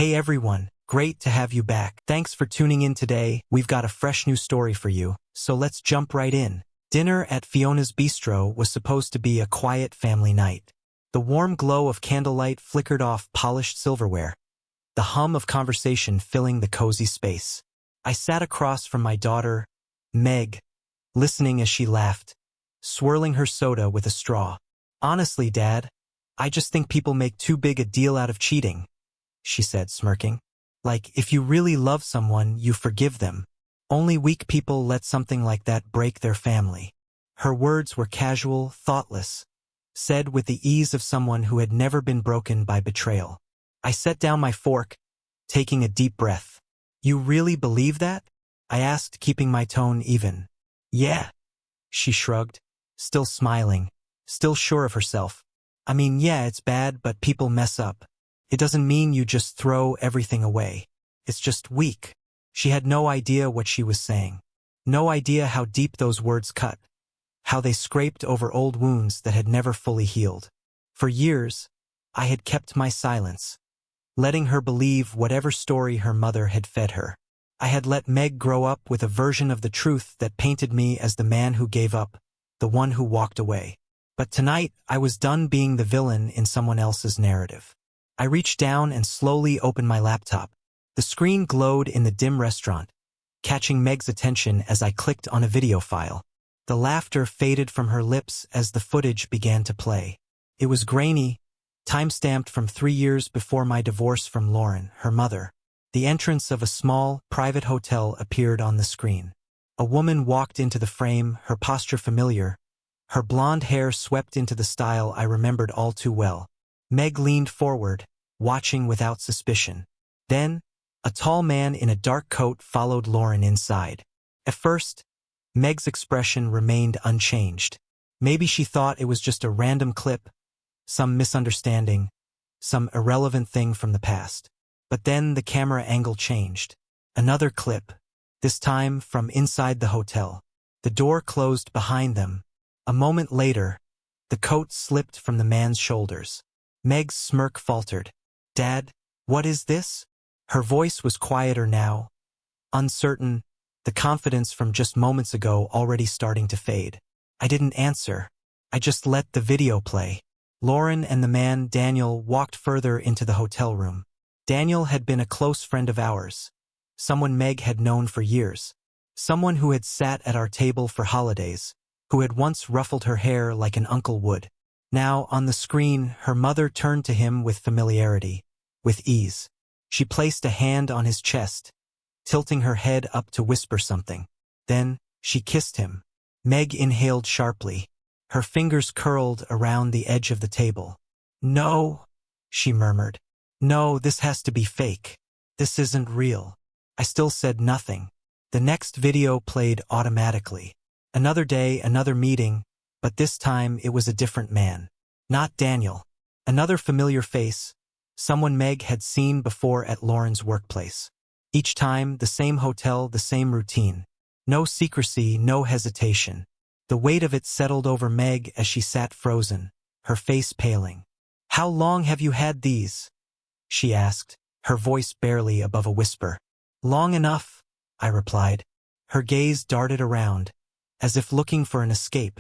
Hey everyone, great to have you back. Thanks for tuning in today. We've got a fresh new story for you, so let's jump right in. Dinner at Fiona's Bistro was supposed to be a quiet family night. The warm glow of candlelight flickered off polished silverware, the hum of conversation filling the cozy space. I sat across from my daughter, Meg, listening as she laughed, swirling her soda with a straw. Honestly, Dad, I just think people make too big a deal out of cheating, she said, smirking. Like, if you really love someone, you forgive them. Only weak people let something like that break their family. Her words were casual, thoughtless, said with the ease of someone who had never been broken by betrayal. I set down my fork, taking a deep breath. You really believe that? I asked, keeping my tone even. Yeah, she shrugged, still smiling, still sure of herself. I mean, yeah, it's bad, but people mess up. It doesn't mean you just throw everything away. It's just weak. She had no idea what she was saying. No idea how deep those words cut, how they scraped over old wounds that had never fully healed. For years, I had kept my silence, letting her believe whatever story her mother had fed her. I had let Meg grow up with a version of the truth that painted me as the man who gave up, the one who walked away. But tonight, I was done being the villain in someone else's narrative. I reached down and slowly opened my laptop. The screen glowed in the dim restaurant, catching Meg's attention as I clicked on a video file. The laughter faded from her lips as the footage began to play. It was grainy, time-stamped from 3 years before my divorce from Lauren, her mother. The entrance of a small, private hotel appeared on the screen. A woman walked into the frame, her posture familiar, her blonde hair swept into the style I remembered all too well. Meg leaned forward, watching without suspicion. Then, a tall man in a dark coat followed Lauren inside. At first, Meg's expression remained unchanged. Maybe she thought it was just a random clip, some misunderstanding, some irrelevant thing from the past. But then the camera angle changed. Another clip, this time from inside the hotel. The door closed behind them. A moment later, the coat slipped from the man's shoulders. Meg's smirk faltered. Dad, what is this? Her voice was quieter now, uncertain, the confidence from just moments ago already starting to fade. I didn't answer. I just let the video play. Lauren and the man, Daniel, walked further into the hotel room. Daniel had been a close friend of ours, someone Meg had known for years, someone who had sat at our table for holidays, who had once ruffled her hair like an uncle would. Now, on the screen, her mother turned to him with familiarity, with ease. She placed a hand on his chest, tilting her head up to whisper something. Then, she kissed him. Meg inhaled sharply. Her fingers curled around the edge of the table. No, she murmured. No, this has to be fake. This isn't real. I still said nothing. The next video played automatically. Another day, another meeting, but this time it was a different man. Not Daniel. Another familiar face, someone Meg had seen before at Lauren's workplace. Each time, the same hotel, the same routine. No secrecy, no hesitation. The weight of it settled over Meg as she sat frozen, her face paling. How long have you had these? She asked, her voice barely above a whisper. Long enough, I replied. Her gaze darted around, as if looking for an escape,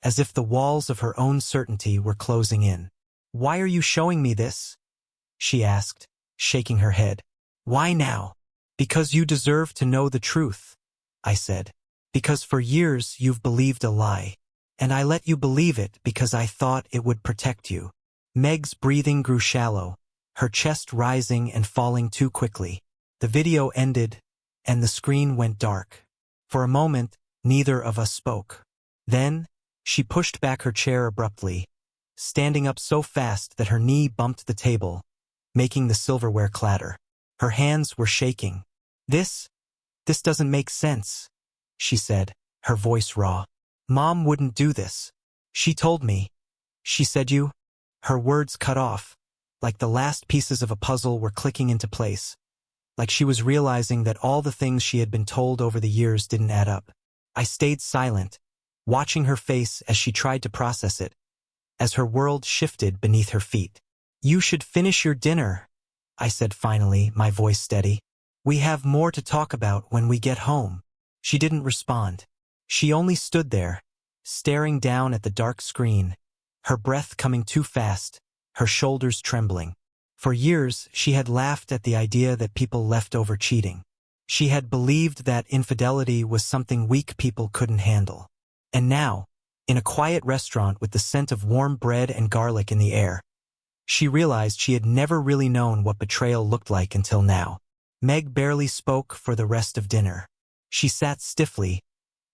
as if the walls of her own certainty were closing in. Why are you showing me this? She asked, shaking her head. Why now? Because you deserve to know the truth, I said. Because for years you've believed a lie, and I let you believe it because I thought it would protect you. Meg's breathing grew shallow, her chest rising and falling too quickly. The video ended, and the screen went dark. For a moment, neither of us spoke. Then, she pushed back her chair abruptly, standing up so fast that her knee bumped the table, making the silverware clatter. Her hands were shaking. This doesn't make sense, she said, her voice raw. Mom wouldn't do this. She told me. She said you? Her words cut off, like the last pieces of a puzzle were clicking into place, like she was realizing that all the things she had been told over the years didn't add up. I stayed silent, watching her face as she tried to process it, as her world shifted beneath her feet. You should finish your dinner, I said finally, my voice steady. We have more to talk about when we get home. She didn't respond. She only stood there, staring down at the dark screen, her breath coming too fast, her shoulders trembling. For years, she had laughed at the idea that people left over cheating. She had believed that infidelity was something weak people couldn't handle. And now, in a quiet restaurant with the scent of warm bread and garlic in the air, she realized she had never really known what betrayal looked like until now. Meg barely spoke for the rest of dinner. She sat stiffly,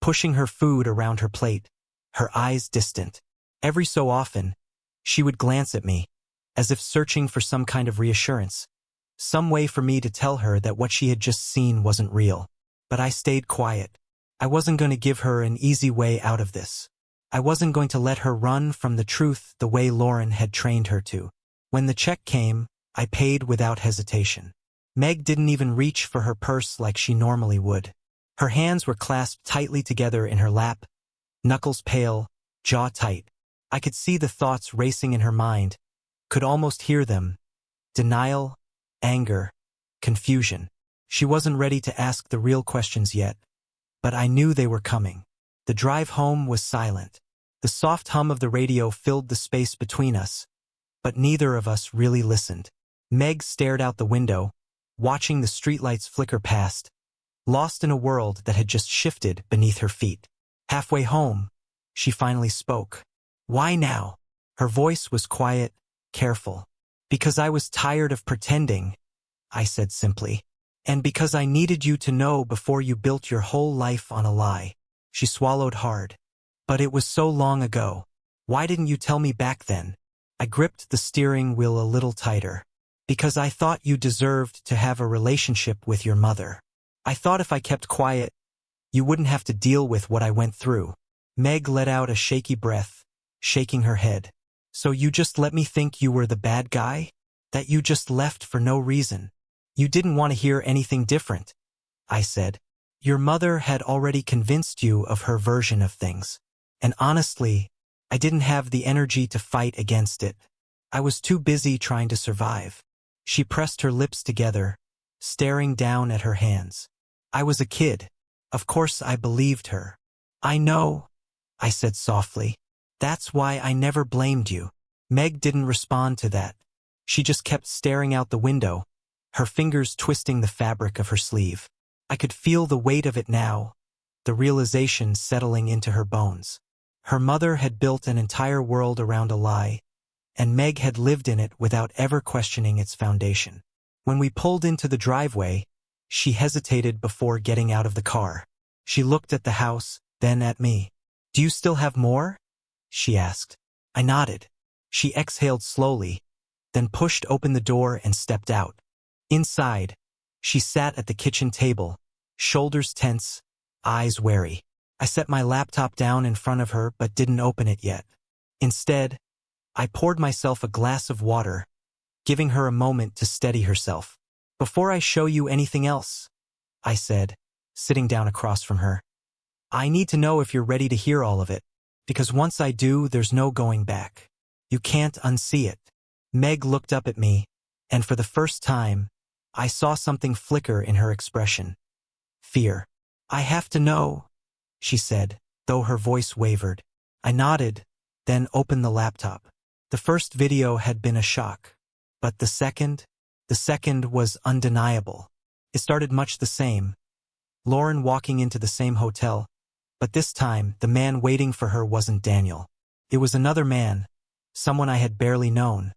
pushing her food around her plate, her eyes distant. Every so often, she would glance at me, as if searching for some kind of reassurance, some way for me to tell her that what she had just seen wasn't real. But I stayed quiet. I wasn't going to give her an easy way out of this. I wasn't going to let her run from the truth the way Lauren had trained her to. When the check came, I paid without hesitation. Meg didn't even reach for her purse like she normally would. Her hands were clasped tightly together in her lap, knuckles pale, jaw tight. I could see the thoughts racing in her mind, could almost hear them. Denial, anger, confusion. She wasn't ready to ask the real questions yet, but I knew they were coming. The drive home was silent. The soft hum of the radio filled the space between us, but neither of us really listened. Meg stared out the window, watching the streetlights flicker past, lost in a world that had just shifted beneath her feet. Halfway home, she finally spoke. Why now? Her voice was quiet, careful. Because I was tired of pretending, I said simply. And because I needed you to know before you built your whole life on a lie. She swallowed hard. But it was so long ago. Why didn't you tell me back then? I gripped the steering wheel a little tighter. Because I thought you deserved to have a relationship with your mother. I thought if I kept quiet, you wouldn't have to deal with what I went through. Meg let out a shaky breath, shaking her head. So you just let me think you were the bad guy? That you just left for no reason? You didn't want to hear anything different, I said. Your mother had already convinced you of her version of things. And honestly, I didn't have the energy to fight against it. I was too busy trying to survive. She pressed her lips together, staring down at her hands. I was a kid. Of course I believed her. I know, I said softly. That's why I never blamed you. Meg didn't respond to that. She just kept staring out the window, her fingers twisting the fabric of her sleeve. I could feel the weight of it now, the realization settling into her bones. Her mother had built an entire world around a lie, and Meg had lived in it without ever questioning its foundation. When we pulled into the driveway, she hesitated before getting out of the car. She looked at the house, then at me. Do you still have more? She asked. I nodded. She exhaled slowly, then pushed open the door and stepped out. Inside, she sat at the kitchen table, shoulders tense, eyes wary. I set my laptop down in front of her but didn't open it yet. Instead, I poured myself a glass of water, giving her a moment to steady herself. Before I show you anything else, I said, sitting down across from her, I need to know if you're ready to hear all of it, because once I do, there's no going back. You can't unsee it. Meg looked up at me, and for the first time, I saw something flicker in her expression. Fear. I have to know, she said, though her voice wavered. I nodded, then opened the laptop. The first video had been a shock, but the second was undeniable. It started much the same. Lauren walking into the same hotel, but this time the man waiting for her wasn't Daniel. It was another man, someone I had barely known,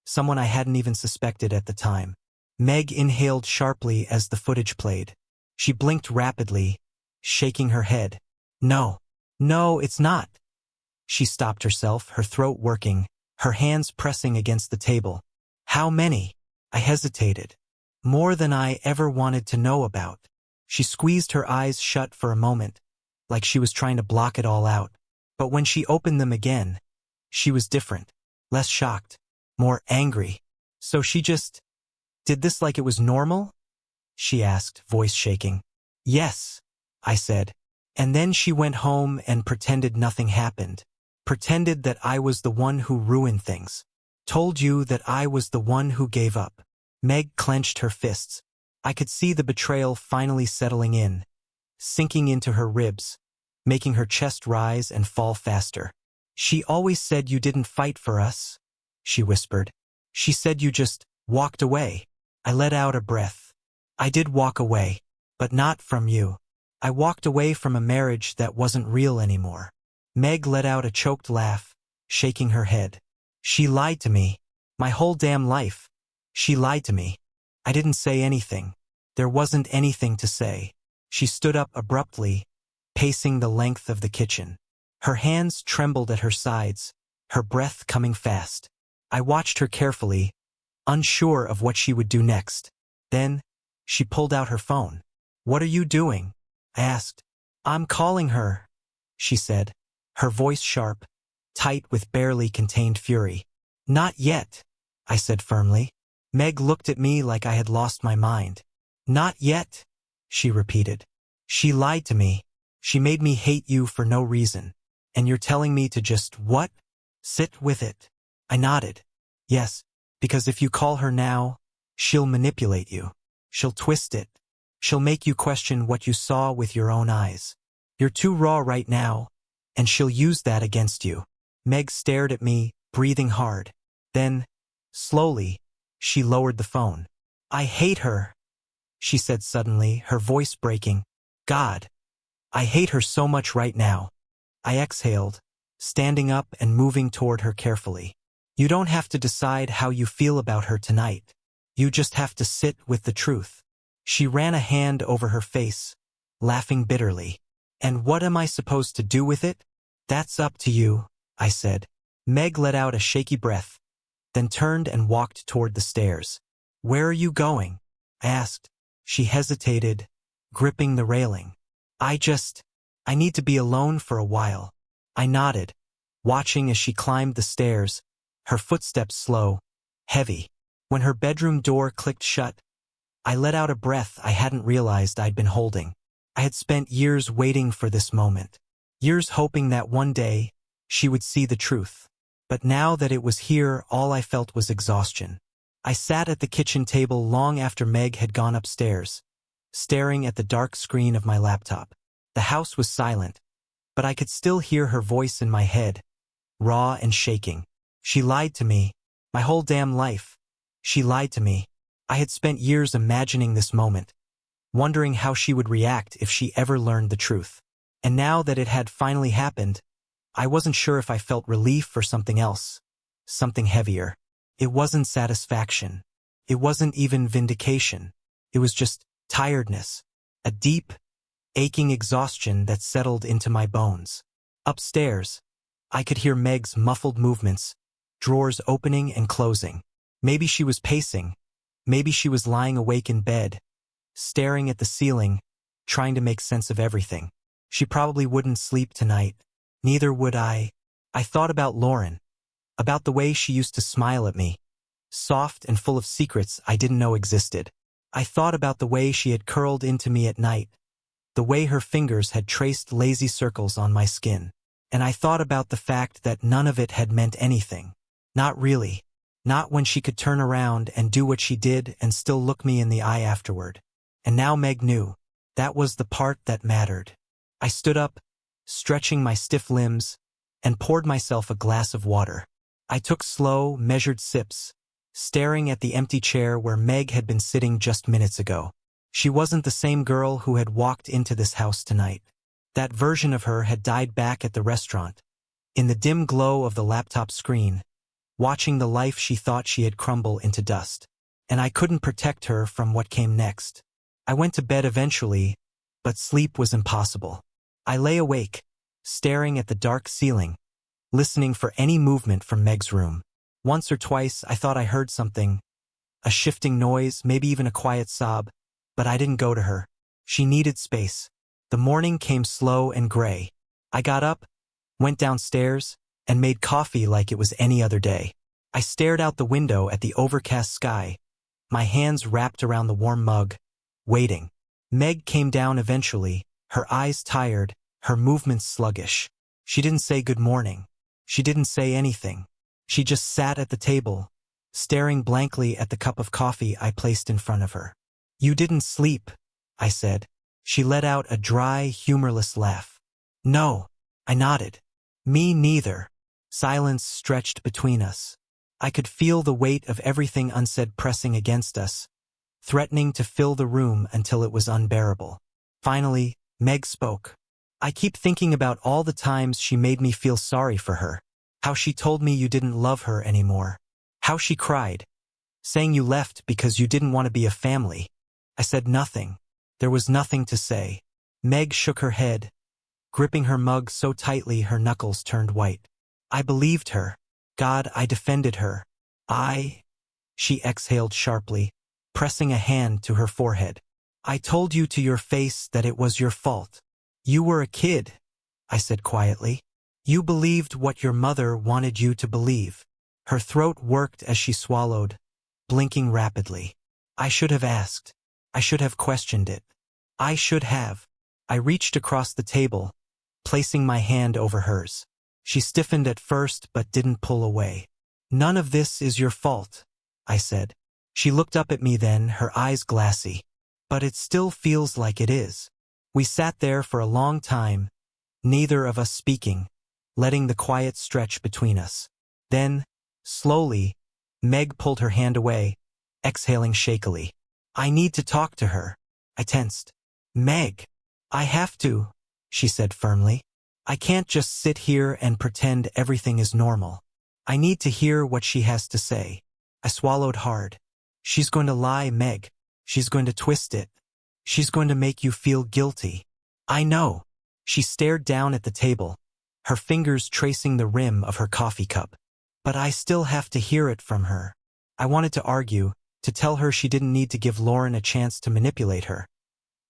someone I hadn't even suspected at the time. Meg inhaled sharply as the footage played. She blinked rapidly, shaking her head. No, it's not. She stopped herself, her throat working, her hands pressing against the table. How many? I hesitated. More than I ever wanted to know about. She squeezed her eyes shut for a moment, like she was trying to block it all out. But when she opened them again, she was different, less shocked, more angry. So she just did this like it was normal? She asked, voice shaking. Yes, I said. And then she went home and pretended nothing happened. Pretended that I was the one who ruined things. Told you that I was the one who gave up. Meg clenched her fists. I could see the betrayal finally settling in, sinking into her ribs, making her chest rise and fall faster. She always said you didn't fight for us, she whispered. She said you just walked away. I let out a breath. I did walk away, but not from you. I walked away from a marriage that wasn't real anymore. Meg let out a choked laugh, shaking her head. She lied to me. My whole damn life. She lied to me. I didn't say anything. There wasn't anything to say. She stood up abruptly, pacing the length of the kitchen. Her hands trembled at her sides, her breath coming fast. I watched her carefully, unsure of what she would do next. Then, she pulled out her phone. "What are you doing?" I asked. "I'm calling her," she said, her voice sharp, tight with barely contained fury. "Not yet," I said firmly. Meg looked at me like I had lost my mind. "Not yet," she repeated. "She lied to me. She made me hate you for no reason. And you're telling me to just what? Sit with it." I nodded. "Yes, because if you call her now, she'll manipulate you. She'll twist it. She'll make you question what you saw with your own eyes. You're too raw right now, and she'll use that against you." Meg stared at me, breathing hard. Then, slowly, she lowered the phone. "I hate her," she said suddenly, her voice breaking. "God, I hate her so much right now." I exhaled, standing up and moving toward her carefully. "You don't have to decide how you feel about her tonight. You just have to sit with the truth." She ran a hand over her face, laughing bitterly. "And what am I supposed to do with it?" "That's up to you," I said. Meg let out a shaky breath, then turned and walked toward the stairs. "Where are you going?" I asked. She hesitated, gripping the railing. I need to be alone for a while." I nodded, watching as she climbed the stairs, her footsteps slow, heavy. When her bedroom door clicked shut, I let out a breath I hadn't realized I'd been holding. I had spent years waiting for this moment, years hoping that one day she would see the truth. But now that it was here, all I felt was exhaustion. I sat at the kitchen table long after Meg had gone upstairs, staring at the dark screen of my laptop. The house was silent, but I could still hear her voice in my head, raw and shaking. She lied to me. My whole damn life. She lied to me. I had spent years imagining this moment, wondering how she would react if she ever learned the truth. And now that it had finally happened, I wasn't sure if I felt relief or something else, something heavier. It wasn't satisfaction. It wasn't even vindication. It was just tiredness, a deep, aching exhaustion that settled into my bones. Upstairs, I could hear Meg's muffled movements, drawers opening and closing. Maybe she was pacing. Maybe she was lying awake in bed, staring at the ceiling, trying to make sense of everything. She probably wouldn't sleep tonight. Neither would I. I thought about Lauren, about the way she used to smile at me, soft and full of secrets I didn't know existed. I thought about the way she had curled into me at night, the way her fingers had traced lazy circles on my skin. And I thought about the fact that none of it had meant anything. Not really. Not when she could turn around and do what she did and still look me in the eye afterward. And now Meg knew. That was the part that mattered. I stood up, stretching my stiff limbs, and poured myself a glass of water. I took slow, measured sips, staring at the empty chair where Meg had been sitting just minutes ago. She wasn't the same girl who had walked into this house tonight. That version of her had died back at the restaurant, in the dim glow of the laptop screen, watching the life she thought she had crumble into dust. And I couldn't protect her from what came next. I went to bed eventually, but sleep was impossible. I lay awake, staring at the dark ceiling, listening for any movement from Meg's room. Once or twice I thought I heard something, a shifting noise, maybe even a quiet sob, but I didn't go to her. She needed space. The morning came slow and gray. I got up, went downstairs, and made coffee like it was any other day. I stared out the window at the overcast sky, my hands wrapped around the warm mug, waiting. Meg came down eventually, her eyes tired, her movements sluggish. She didn't say good morning. She didn't say anything. She just sat at the table, staring blankly at the cup of coffee I placed in front of her. "You didn't sleep," I said. She let out a dry, humorless laugh. "No," I nodded. "Me neither." Silence stretched between us. I could feel the weight of everything unsaid pressing against us, threatening to fill the room until it was unbearable. Finally, Meg spoke. "I keep thinking about all the times she made me feel sorry for her. How she told me you didn't love her anymore. How she cried, saying you left because you didn't want to be a family." I said nothing. There was nothing to say. Meg shook her head, gripping her mug so tightly her knuckles turned white. "I believed her. God, I defended her. She exhaled sharply, pressing a hand to her forehead. "I told you to your face that it was your fault. You were a kid," I said quietly. "You believed what your mother wanted you to believe." Her throat worked as she swallowed, blinking rapidly. "I should have asked. I should have questioned it. I should have." I reached across the table, placing my hand over hers. She stiffened at first but didn't pull away. "None of this is your fault," I said. She looked up at me then, her eyes glassy. "But it still feels like it is." We sat there for a long time, neither of us speaking, letting the quiet stretch between us. Then, slowly, Meg pulled her hand away, exhaling shakily. "I need to talk to her." I tensed. "Meg, I have to," she said firmly. "I can't just sit here and pretend everything is normal. I need to hear what she has to say." I swallowed hard. "She's going to lie, Meg. She's going to twist it. She's going to make you feel guilty." "I know." She stared down at the table, her fingers tracing the rim of her coffee cup. "But I still have to hear it from her." I wanted to argue, to tell her she didn't need to give Lauren a chance to manipulate her.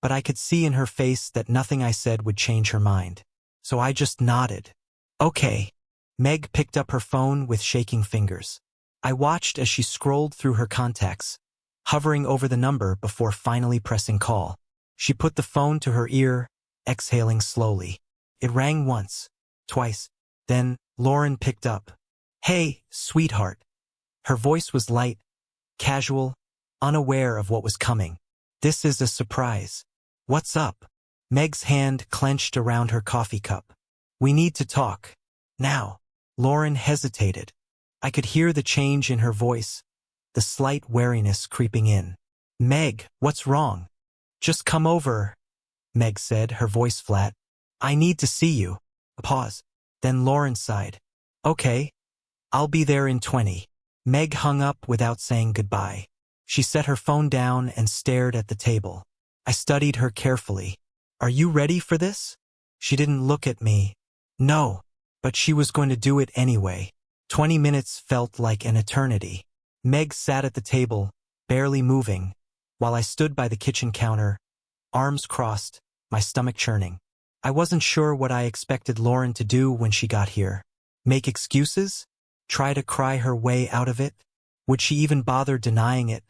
But I could see in her face that nothing I said would change her mind. So I just nodded. "Okay." Meg picked up her phone with shaking fingers. I watched as she scrolled through her contacts, hovering over the number before finally pressing call. She put the phone to her ear, exhaling slowly. It rang once, twice. Then Lauren picked up. "Hey, sweetheart." Her voice was light, casual, unaware of what was coming. "This is a surprise." "What's up?" Meg's hand clenched around her coffee cup. "We need to talk. Now." Lauren hesitated. I could hear the change in her voice, the slight wariness creeping in. "Meg, what's wrong?" "Just come over," Meg said, her voice flat. "I need to see you." A pause. Then Lauren sighed. "Okay. I'll be there in 20. Meg hung up without saying goodbye. She set her phone down and stared at the table. I studied her carefully. "Are you ready for this?" She didn't look at me. No, but she was going to do it anyway. 20 minutes felt like an eternity. Meg sat at the table, barely moving, while I stood by the kitchen counter, arms crossed, my stomach churning. I wasn't sure what I expected Lauren to do when she got here. Make excuses? Try to cry her way out of it? Would she even bother denying it,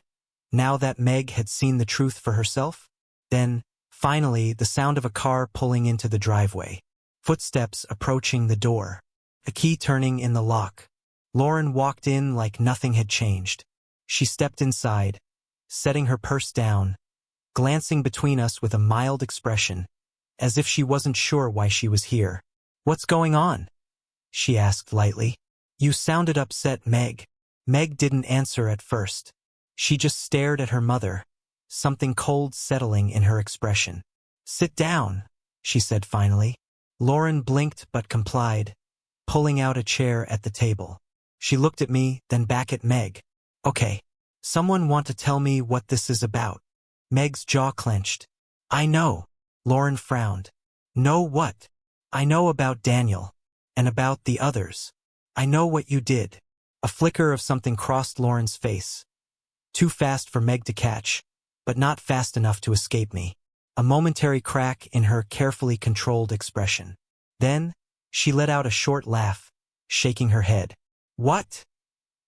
now that Meg had seen the truth for herself? Then, finally, the sound of a car pulling into the driveway. Footsteps approaching the door. A key turning in the lock. Lauren walked in like nothing had changed. She stepped inside, setting her purse down, glancing between us with a mild expression, as if she wasn't sure why she was here. "What's going on?" she asked lightly. "You sounded upset, Meg." Meg didn't answer at first. She just stared at her mother, something cold settling in her expression. "Sit down," she said finally. Lauren blinked but complied, pulling out a chair at the table. She looked at me, then back at Meg. "Okay. Someone want to tell me what this is about?" Meg's jaw clenched. "I know." Lauren frowned. "Know what?" "I know about Daniel. And about the others. I know what you did." A flicker of something crossed Lauren's face. Too fast for Meg to catch, but not fast enough to escape me. A momentary crack in her carefully controlled expression. Then, she let out a short laugh, shaking her head. "What?"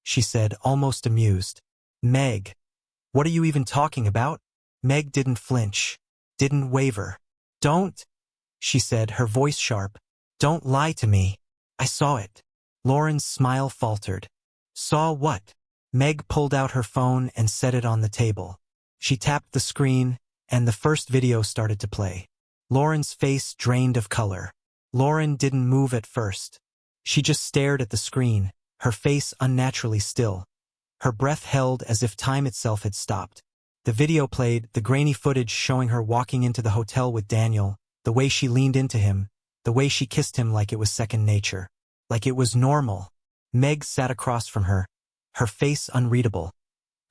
she said, almost amused. "Meg, what are you even talking about?" Meg didn't flinch, didn't waver. "Don't," she said, her voice sharp. "Don't lie to me. I saw it." Lauren's smile faltered. "Saw what?" Meg pulled out her phone and set it on the table. She tapped the screen, and the first video started to play. Lauren's face drained of color. Lauren didn't move at first. She just stared at the screen, her face unnaturally still. Her breath held as if time itself had stopped. The video played, the grainy footage showing her walking into the hotel with Daniel, the way she leaned into him, the way she kissed him like it was second nature. Like it was normal. Meg sat across from her, her face unreadable.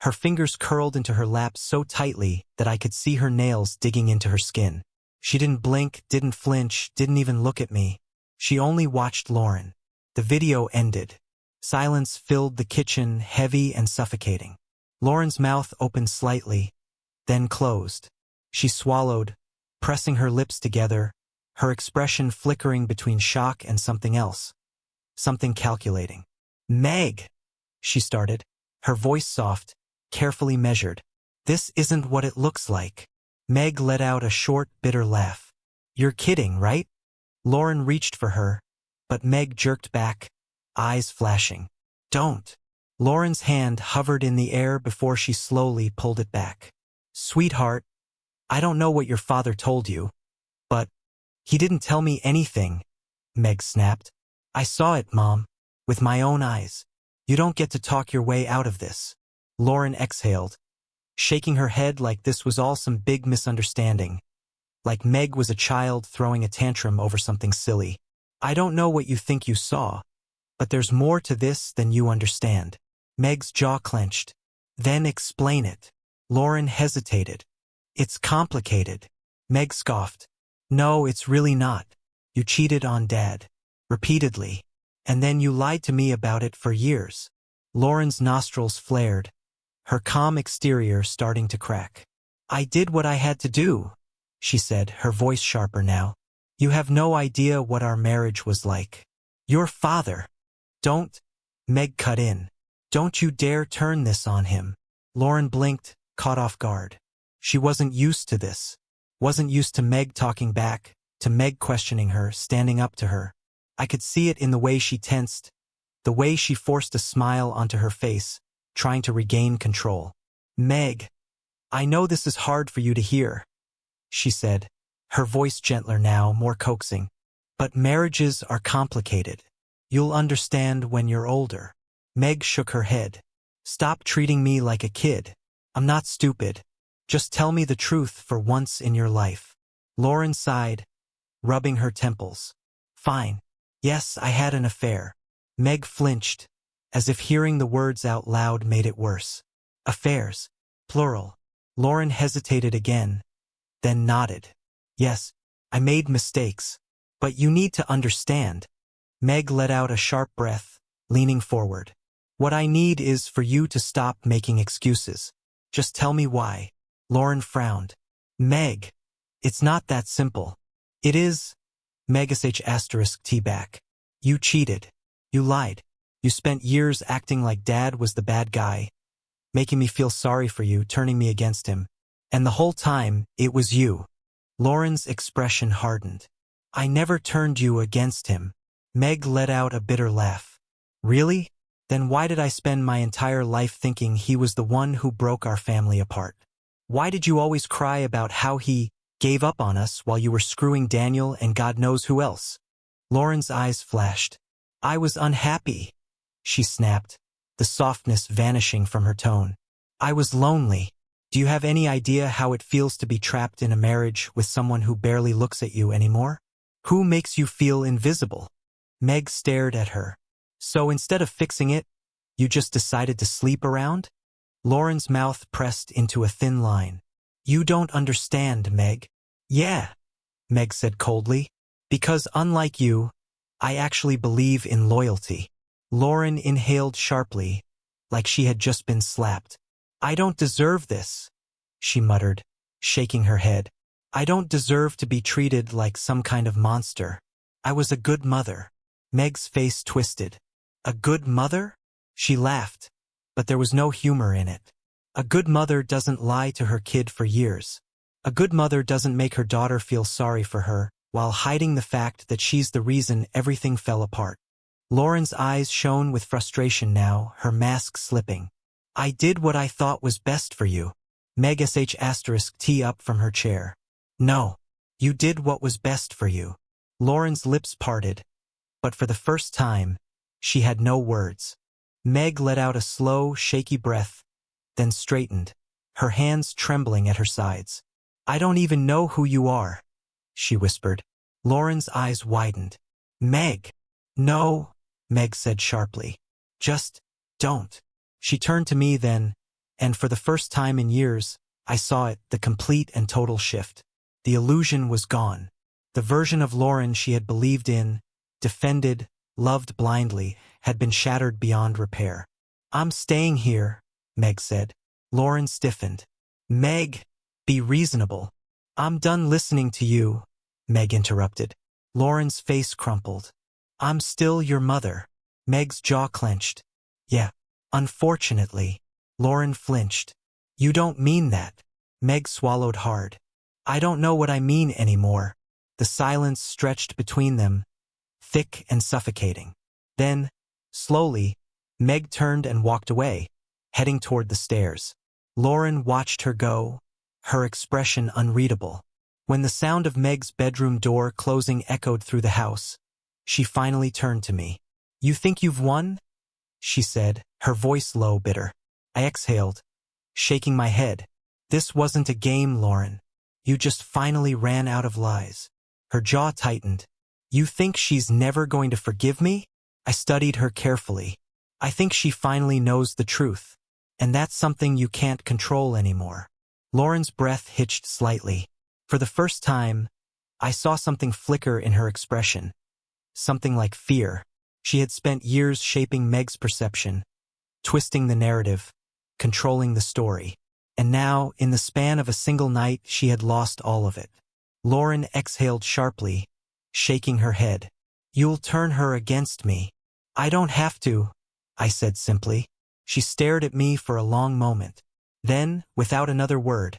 Her fingers curled into her lap so tightly that I could see her nails digging into her skin. She didn't blink, didn't flinch, didn't even look at me. She only watched Lauren. The video ended. Silence filled the kitchen, heavy and suffocating. Lauren's mouth opened slightly, then closed. She swallowed, pressing her lips together, her expression flickering between shock and something else. Something calculating. "Meg," she started, her voice soft, carefully measured. "This isn't what it looks like." Meg let out a short, bitter laugh. "You're kidding, right?" Lauren reached for her, but Meg jerked back, eyes flashing. "Don't." Lauren's hand hovered in the air before she slowly pulled it back. "Sweetheart, I don't know what your father told you, but he didn't tell me anything," Meg snapped. "I saw it, Mom, with my own eyes. You don't get to talk your way out of this." Lauren exhaled, shaking her head like this was all some big misunderstanding, like Meg was a child throwing a tantrum over something silly. "I don't know what you think you saw, but there's more to this than you understand." Meg's jaw clenched. "Then explain it." Lauren hesitated. "It's complicated." Meg scoffed. "No, it's really not. You cheated on Dad. Repeatedly. And then you lied to me about it for years." Lauren's nostrils flared, her calm exterior starting to crack. "I did what I had to do," she said, her voice sharper now. "You have no idea what our marriage was like. Your father." "Don't," Meg cut in. "Don't you dare turn this on him." Lauren blinked, caught off guard. She wasn't used to this. Wasn't used to Meg talking back, to Meg questioning her, standing up to her. I could see it in the way she tensed, the way she forced a smile onto her face, trying to regain control. "Meg, I know this is hard for you to hear," she said, her voice gentler now, more coaxing. "But marriages are complicated. You'll understand when you're older." Meg shook her head. "Stop treating me like a kid. I'm not stupid. Just tell me the truth for once in your life." Lauren sighed, rubbing her temples. "Fine. Yes, I had an affair." Meg flinched, as if hearing the words out loud made it worse. "Affairs. Plural." Lauren hesitated again, then nodded. "Yes, I made mistakes. But you need to understand." Meg let out a sharp breath, leaning forward. "What I need is for you to stop making excuses. Just tell me why." Lauren frowned. "Meg, it's not that simple." "It is." Meg *T back. "You cheated. You lied. You spent years acting like Dad was the bad guy, making me feel sorry for you, turning me against him. And the whole time, it was you." Lauren's expression hardened. "I never turned you against him." Meg let out a bitter laugh. "Really? Then why did I spend my entire life thinking he was the one who broke our family apart? Why did you always cry about how he gave up on us while you were screwing Daniel and God knows who else?" Lauren's eyes flashed. "I was unhappy," she snapped, the softness vanishing from her tone. "I was lonely. Do you have any idea how it feels to be trapped in a marriage with someone who barely looks at you anymore? Who makes you feel invisible?" Meg stared at her. "So instead of fixing it, you just decided to sleep around?" Lauren's mouth pressed into a thin line. "You don't understand, Meg." "Yeah," Meg said coldly. "Because unlike you, I actually believe in loyalty." Lauren inhaled sharply, like she had just been slapped. "I don't deserve this," she muttered, shaking her head. "I don't deserve to be treated like some kind of monster. I was a good mother." Meg's face twisted. "A good mother?" She laughed, but there was no humor in it. "A good mother doesn't lie to her kid for years. A good mother doesn't make her daughter feel sorry for her, while hiding the fact that she's the reason everything fell apart." Lauren's eyes shone with frustration now, her mask slipping. I did what I thought was best for you. Meg *T up from her chair. No. You did what was best for you. Lauren's lips parted, but for the first time, she had no words. Meg let out a slow, shaky breath, then straightened, her hands trembling at her sides. I don't even know who you are, she whispered. Lauren's eyes widened. Meg! No, Meg said sharply. Just don't. She turned to me then, and for the first time in years, I saw it, the complete and total shift. The illusion was gone. The version of Lauren she had believed in, defended, loved blindly, had been shattered beyond repair. I'm staying here, Meg said. Lauren stiffened. Meg, be reasonable. I'm done listening to you, Meg interrupted. Lauren's face crumpled. I'm still your mother. Meg's jaw clenched. Yeah, unfortunately. Lauren flinched. You don't mean that. Meg swallowed hard. I don't know what I mean anymore. The silence stretched between them, thick and suffocating. Then, slowly, Meg turned and walked away, heading toward the stairs. Lauren watched her go, her expression unreadable. When the sound of Meg's bedroom door closing echoed through the house, she finally turned to me. You think you've won? She said, her voice low, bitter. I exhaled, shaking my head. This wasn't a game, Lauren. You just finally ran out of lies. Her jaw tightened. You think she's never going to forgive me? I studied her carefully. I think she finally knows the truth. And that's something you can't control anymore. Lauren's breath hitched slightly. For the first time, I saw something flicker in her expression. Something like fear. She had spent years shaping Meg's perception, twisting the narrative, controlling the story. And now, in the span of a single night, she had lost all of it. Lauren exhaled sharply, shaking her head. You'll turn her against me. I don't have to, I said simply. She stared at me for a long moment. Then, without another word,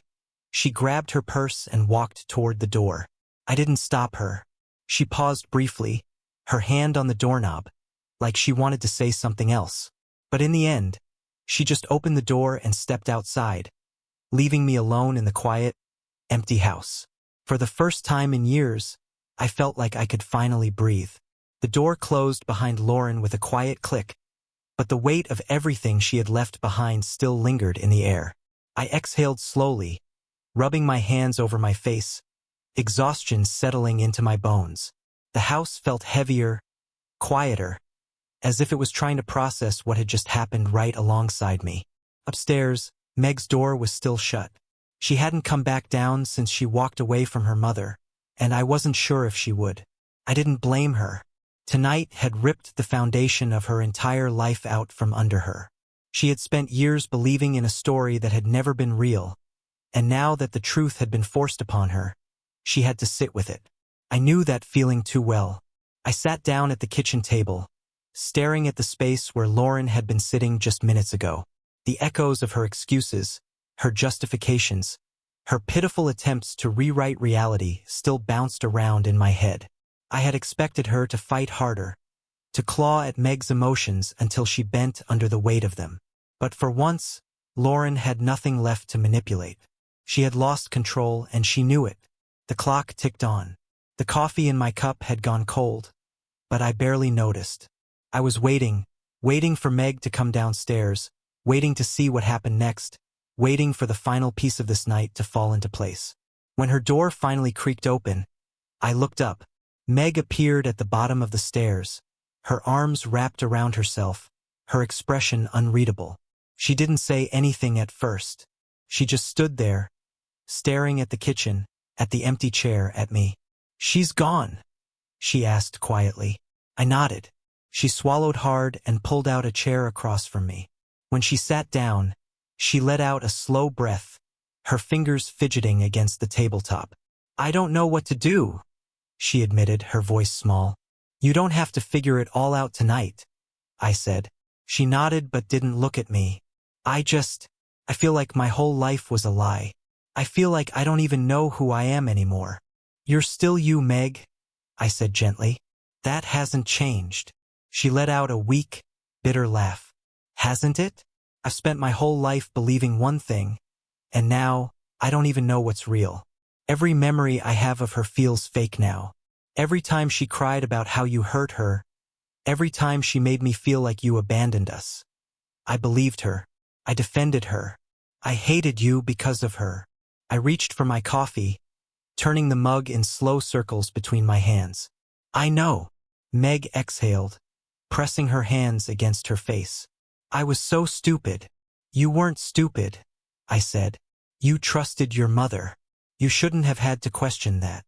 she grabbed her purse and walked toward the door. I didn't stop her. She paused briefly, her hand on the doorknob, like she wanted to say something else. But in the end, she just opened the door and stepped outside, leaving me alone in the quiet, empty house. For the first time in years, I felt like I could finally breathe. The door closed behind Lauren with a quiet click, but the weight of everything she had left behind still lingered in the air. I exhaled slowly, rubbing my hands over my face, exhaustion settling into my bones. The house felt heavier, quieter, as if it was trying to process what had just happened right alongside me. Upstairs, Meg's door was still shut. She hadn't come back down since she walked away from her mother, and I wasn't sure if she would. I didn't blame her. Tonight had ripped the foundation of her entire life out from under her. She had spent years believing in a story that had never been real, and now that the truth had been forced upon her, she had to sit with it. I knew that feeling too well. I sat down at the kitchen table, staring at the space where Lauren had been sitting just minutes ago. The echoes of her excuses, her justifications, her pitiful attempts to rewrite reality still bounced around in my head. I had expected her to fight harder, to claw at Meg's emotions until she bent under the weight of them. But for once, Lauren had nothing left to manipulate. She had lost control, and she knew it. The clock ticked on. The coffee in my cup had gone cold, but I barely noticed. I was waiting for Meg to come downstairs, waiting to see what happened next, waiting for the final piece of this night to fall into place. When her door finally creaked open, I looked up. Meg appeared at the bottom of the stairs, her arms wrapped around herself, her expression unreadable. She didn't say anything at first. She just stood there, staring at the kitchen, at the empty chair, at me. She's gone, she asked quietly. I nodded. She swallowed hard and pulled out a chair across from me. When she sat down, she let out a slow breath, her fingers fidgeting against the tabletop. I don't know what to do, she admitted, her voice small. You don't have to figure it all out tonight, I said. She nodded but didn't look at me. I feel like my whole life was a lie. I feel like I don't even know who I am anymore. You're still you, Meg, I said gently. That hasn't changed. She let out a weak, bitter laugh. Hasn't it? I've spent my whole life believing one thing, and now, I don't even know what's real. Every memory I have of her feels fake now. Every time she cried about how you hurt her, every time she made me feel like you abandoned us. I believed her. I defended her. I hated you because of her. I reached for my coffee, turning the mug in slow circles between my hands. I know. Meg exhaled, pressing her hands against her face. I was so stupid. You weren't stupid, I said. You trusted your mother. You shouldn't have had to question that.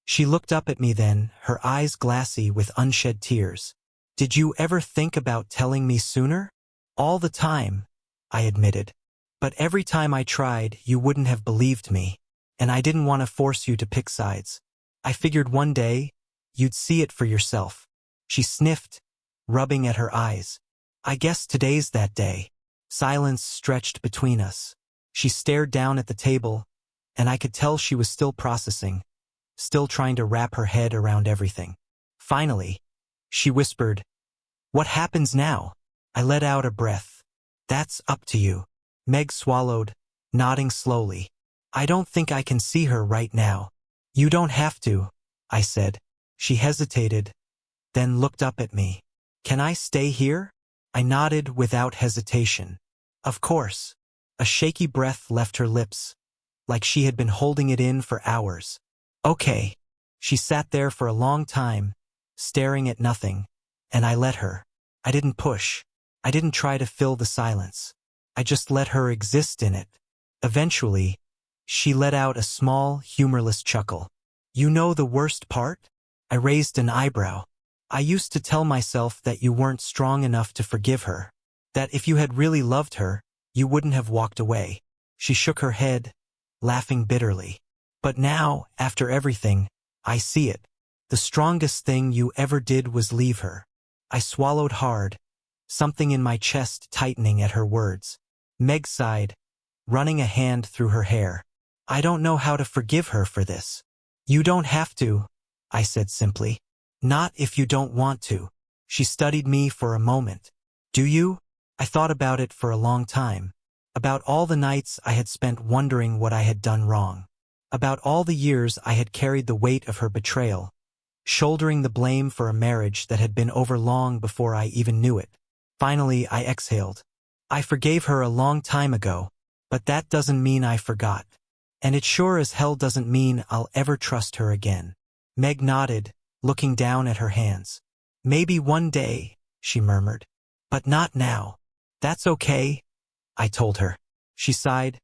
She looked up at me then, her eyes glassy with unshed tears. Did you ever think about telling me sooner? All the time, I admitted. But every time I tried, you wouldn't have believed me, and I didn't want to force you to pick sides. I figured one day, you'd see it for yourself. She sniffed, rubbing at her eyes. I guess today's that day. Silence stretched between us. She stared down at the table, and I could tell she was still processing, still trying to wrap her head around everything. Finally, she whispered, "What happens now?" I let out a breath. "That's up to you." Meg swallowed, nodding slowly. "I don't think I can see her right now." "You don't have to," I said. She hesitated, then looked up at me. "Can I stay here?" I nodded without hesitation. "Of course." A shaky breath left her lips, like she had been holding it in for hours. "Okay." She sat there for a long time, staring at nothing, and I let her. I didn't push. I didn't try to fill the silence. I just let her exist in it. Eventually, she let out a small, humorless chuckle. "You know the worst part?" I raised an eyebrow. "I used to tell myself that you weren't strong enough to forgive her, that if you had really loved her, you wouldn't have walked away." She shook her head, laughing bitterly. "But now, after everything, I see it. The strongest thing you ever did was leave her." I swallowed hard, something in my chest tightening at her words. Meg sighed, running a hand through her hair. "I don't know how to forgive her for this." "You don't have to," I said simply. "Not if you don't want to." She studied me for a moment. "Do you?" I thought about it for a long time. About all the nights I had spent wondering what I had done wrong. About all the years I had carried the weight of her betrayal, shouldering the blame for a marriage that had been over long before I even knew it. Finally, I exhaled. "I forgave her a long time ago, but that doesn't mean I forgot. And it sure as hell doesn't mean I'll ever trust her again." Meg nodded, looking down at her hands. "Maybe one day," she murmured. "But not now." "That's okay," I told her. She sighed,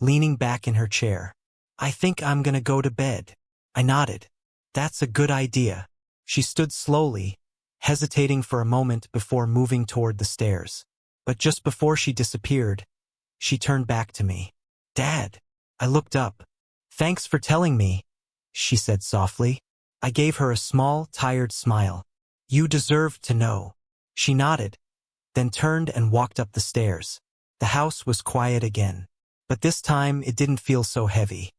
leaning back in her chair. "I think I'm gonna go to bed." I nodded. "That's a good idea." She stood slowly, hesitating for a moment before moving toward the stairs. But just before she disappeared, she turned back to me. "Dad." I looked up. "Thanks for telling me," she said softly. I gave her a small, tired smile. "You deserved to know." She nodded, then turned and walked up the stairs. The house was quiet again, but this time it didn't feel so heavy.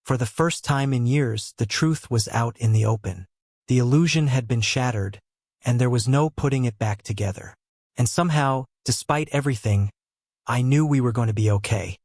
For the first time in years, the truth was out in the open. The illusion had been shattered, and there was no putting it back together. And somehow, despite everything, I knew we were going to be okay.